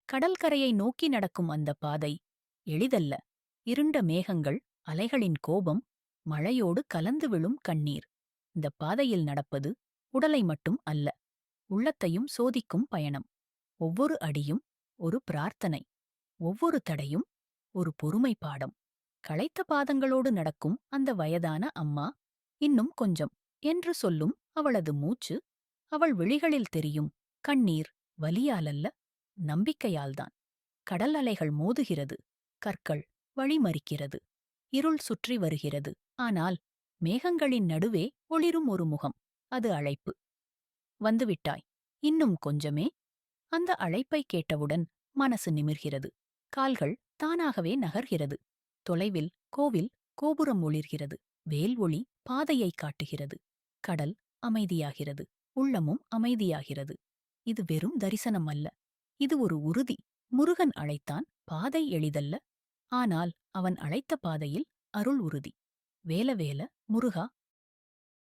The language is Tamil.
கடல்கரையை நோக்கி நடக்கும் அந்த பாதை எளிதல்ல. இருண்ட மேகங்கள், அலைகளின் கோபம், மழையோடு கலந்து விழும் கண்ணீர். இந்த பாதையில் நடப்பது உடலை மட்டும் அல்ல, உள்ளத்தையும் சோதிக்கும் பயணம். ஒவ்வொரு அடியும் ஒரு பிரார்த்தனை, ஒவ்வொரு தடையும் ஒரு பொறுமை பாடம். களைத்த பாதங்களோடு நடக்கும் அந்த வயதான அம்மா, இன்னும் கொஞ்சம் என்று சொல்லும் அவளது மூச்சு, அவள் விழிகளில் தெரியும் கண்ணீர் வலியாலல்ல, நம்பிக்கையால்தான். கடல் அலைகள் மோதுகிறது, கற்கள் வழிமறிக்கிறது, இருள் சுற்றி வருகிறது. ஆனால் மேகங்களின் நடுவே ஒளிரும் ஒரு முகம். அது அழைப்பு. வந்துவிட்டாய், இன்னும் கொஞ்சமே. அந்த அழைப்பை கேட்டவுடன் மனசு நிமிர்கிறது. கால்கள் தானாகவே நகர்கிறது. தொலைவில் கோவில் கோபுரம் ஒளிர்கிறது. வேல் ஒளி பாதையை காட்டுகிறது. கடல் அமைதியாகிறது. உள்ளமும் அமைதியாகிறது. இது வெறும் தரிசனம் அல்ல, இது ஒரு உறுதி. முருகன் அழைத்தான், பாதை எளிதல்ல. ஆனால் அவன் அழைத்த பாதையில் அருள் உறுதி. வேல வேல முருகா